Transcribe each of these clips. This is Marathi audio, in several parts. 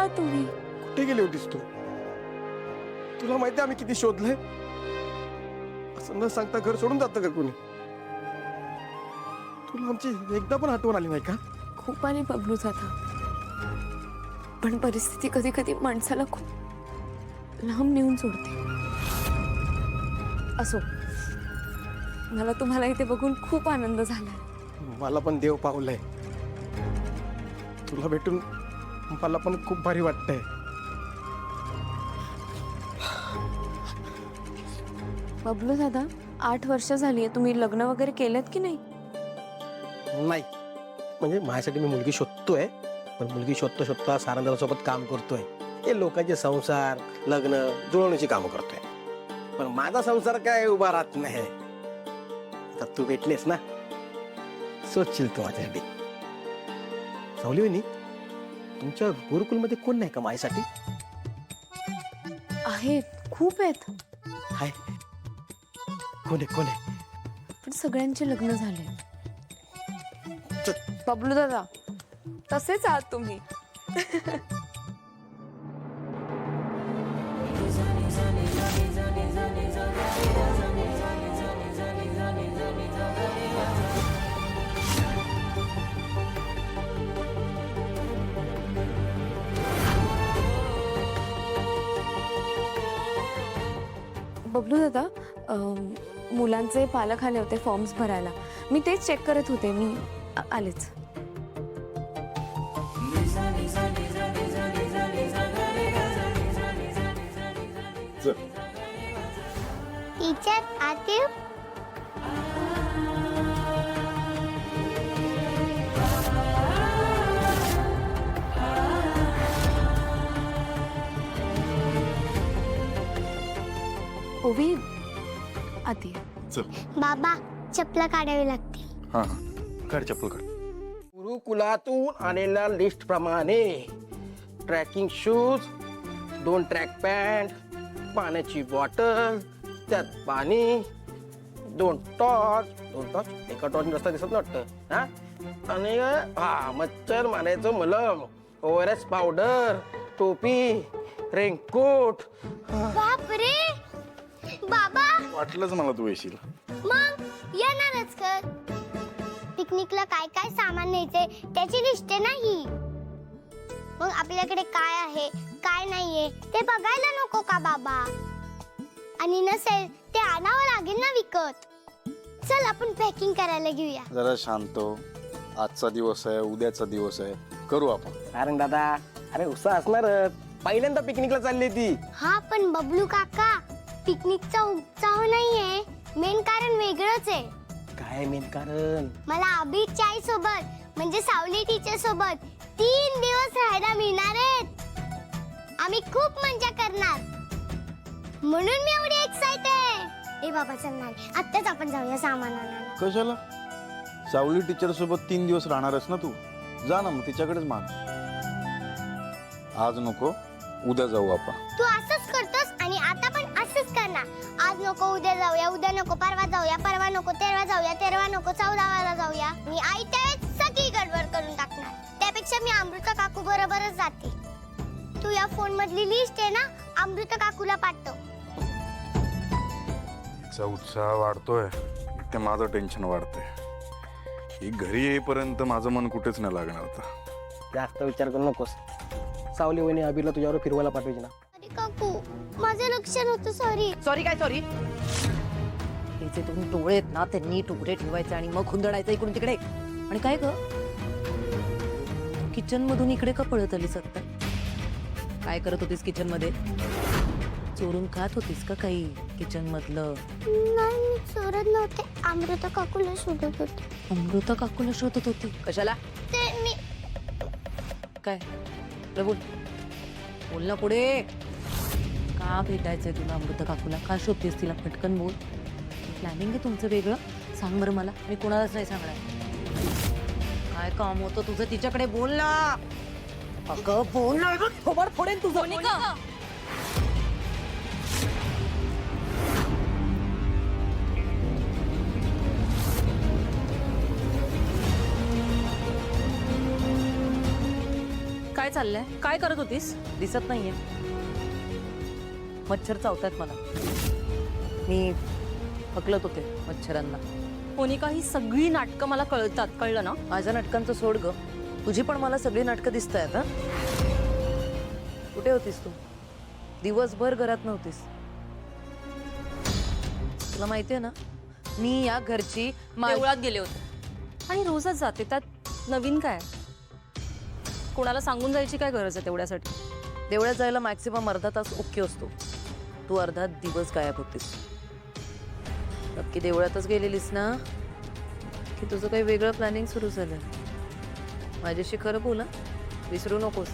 आहात तुम्ही? कुठे गेली होतीस तू? तुला माहिती आम्ही किती शोधलंय. असं न सांगता घर सोडून जातं का कोणी? तुला आमची एकदा पण आठवण आली नाही का? खूप आली बबलू दादा, पण परिस्थिती कधी कधी माणसाला खूप लांब नेऊन सोडते. असो, मला तुम्हाला इथे बघून खूप आनंद झाला. मला पण देव पावलंय. तुला भेटून मला पण खूप भारी वाटतंय. बबलू दादा, 8 वर्ष झाली आहे, तुम्ही लग्न वगैरे केलं की नाही? नाही, म्हणजे माझ्यासाठी मी मुलगी शोधतोय, पण मुलगी शोधतो शोधता सारंदारासोबत काम करतोय. हे लोकांचे संसार लग्न जुळवण्याची कामं करतोय. पण माझा संसार काय उभा राहत नाही. आता तू भेटलेस ना, सोचशील तू माझ्यासाठी. सावली वहिनी, तुमच्या गुरुकुलमध्ये कोण नाही का माझ्यासाठी? आहेत, खूप आहेत, हाय, कोण आहे कोण आहे? पण सगळ्यांचे लग्न झाले. चल. बबलू दादा, तसेच आहात तुम्ही. बबलू दादा, मुलांचे पालक आले होते फॉर्म्स भरायला. मी तेच चेक करत होते. मी आलेच. टीचर आते हो? ओवी आती. बाबा, चपला काढावी लागतील. हां हां, काढ चप्पल काढ. गुरुकुलातून आलेल्या लिस्ट प्रमाणे ट्रॅकिंग शूज, 2 ट्रॅक पॅन्ट, पाण्याची बॉटल, त्यात पाणी, 2 टॉर्च, एका टॉर्च रस्ता दिसत नव्हतं हा, आणि मच्छर मारायचं मलम, ORS पावडर, टोपी, रेनकोट. बापरे, बाबा वाटलंच मला तू येशील. मग येणारच कर. पिकनिकला काय काय सामान न्यायचे त्याची लिस्ट नाही. मग आपल्याकडे काय आहे काय नाहीये ते बघायला नको का बाबा? आणि नसेल ते आणावं लागेल ना विकत. चल आपण पॅकिंग करायला घेऊया. जरा शांत हो. आजचा दिवस आहे, उद्याचा दिवस आहे, करू आपण. कारण दादा, अरे उत्साह असणारच. पहिल्यांदा पिकनिकला चालली ती. हा, पण बबलू काका, पिकनिकचा उत्साह नाहीये, मेन कारण वेगळंच आहे. काय मेन कारण? मला अभिच्या आई सोबत म्हणजे सावली टीचर सोबत 3 दिवस राहायला मिळणार आहेत. आम्ही खूप मजा करणार, म्हणून मी एवढी एक्साइटेड. ए बाबा चल ना, आत्ताच आपण जाऊया सामान आणायला. कशाला? सावली टीचर सोबत 3 दिवस राहणारच ना तू. जा ना मग तिच्याकडेच माग. आज नको, उद्या जाऊ आपण. तू असंच करतोस आणि आता पण असंच करणार. आज नको उद्या जाऊया, उद्या नको परवा जाऊया, परवा नको तेरवा जाऊया, तेरवा नको 14वाला जाऊया. आणि आई त्यावेळेस सगळी गडबड करून टाकणार. त्यापेक्षा मी अमृता काकू बरोबरच जाते. तू या फोन मधली लिस्ट आहे ना, अमृता काकूला पाठव. तिचा उत्साह वाढतोय, ते माझं टेन्शन वाढतंय. ही घरी येईपर्यंत माझं मन कुठेच नाही लागणार आता. जास्त विचार करू नकोस. सावली वहिनी अभिला तुझ्यावर फिरवायला पाठवायची ना. अरे काकू, माझं लक्ष नव्हतं. सॉरी. सॉरी काय सॉरी? हे जे तुम्ही डोळे आहेत ना, ते नीट उघडे ठेवायचे आणि मग हुंदडायचं इकडून तिकडे. आणि काय ग, किचन मधून इकडे का पळत आलीस आता? काय करत होतीस किचन मध्ये? चोरून खात होतीस का काही किचन मधलं? नाही, मी चोरत नव्हते. अमृता काकूला शोधत होते. अमृता काकूला शोधत होती? कशाला? ते मी काय बोल, बोल ना पुढे. का भेटायचंय तुला अमृता काकूला? का शोधतेस तिला? पटकन बोल. प्लॅनिंग आहे तुमचं वेगळं? सांग बरं मला, मी कोणालाच नाही सांगणार. काय काम होतं तुझं तिच्याकडे? बोल ना. अगं बोल ना, थोबड फोडेन तुझं. काय चाललंय? काय करत होतीस? दिसत नाहीये. मच्छर चावतायत मला. मी हकलत होते मच्छरांना. मोनिका, ही सगळी नाटकं मला कळतात, कळलं ना? माझ्या नाटकांचं सोड ग. तुझी पण मला सगळी नाटकं दिसत आहेत. हा, कुठे होतीस तू? दिवसभर घरात नव्हतीस. तुला माहितीये ना, मी या घरची देवळात गेले होते आणि रोजच जाते, त्यात नवीन काय? कोणाला सांगून जायची काय गरज आहे तेवढ्यासाठी? देवळात जायला मॅक्सिमम अर्धा तास ओके असतो. तू अर्धा दिवस गायब होतीस. नक्की देवळातच गेलेलीस ना, की तुझं काही वेगळं प्लॅनिंग सुरू झालं? माझ्याशी खरं बोला, विसरू नकोस.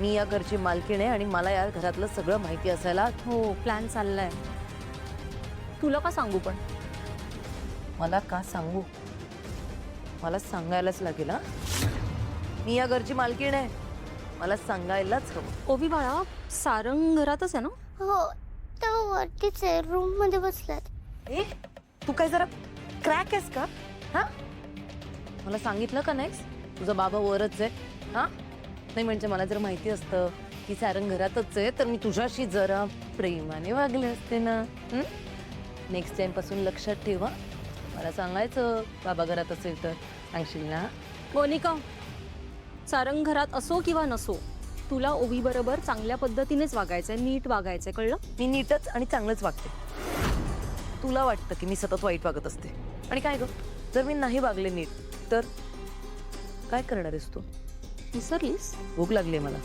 मी या घरची मालकीण आहे आणि मला या घरातलं सगळं माहिती असायला. हो, प्लॅन चाललाय. तुला का सांगू पण? मला का सांगू? मला सांगायलाच लागेल. हा, मी या घरची मालकीण आहे, मला सांगायलाच हवं. ओवी बाळा, सारंग घरातच आहे ना? हो, तो वरतीच आहे, रूम मध्ये बसलात. ए, तू काय जरा क्रॅक आहेस का? हा, मला सांगितलं का नाहीस? तुझा बाबा वरच आहे. हा, नाही म्हणजे मला जर माहिती असतं की सारंग घरातच आहे तर मी तुझ्याशी जरा प्रेमाने वागले असते ना. नेक्स्ट टाइम पासून लक्षात ठेवा. मला सांगायचं बाबा घरात असेल तर. सांगशील ना? मोनिका, सारंग घरात असो किंवा नसो, तुला ओवी बरोबर चांगल्या पद्धतीनेच वागायचंय, नीट वागायचंय, कळलं? मी नीटच आणि चांगलंच वागते. तुला वाटतं की मी सतत वाईट वागत असते. आणि काय ग, जर मी नाही वागले नीट तर काय करणार आहेस तू? विसरलीस? भूक लागली मला.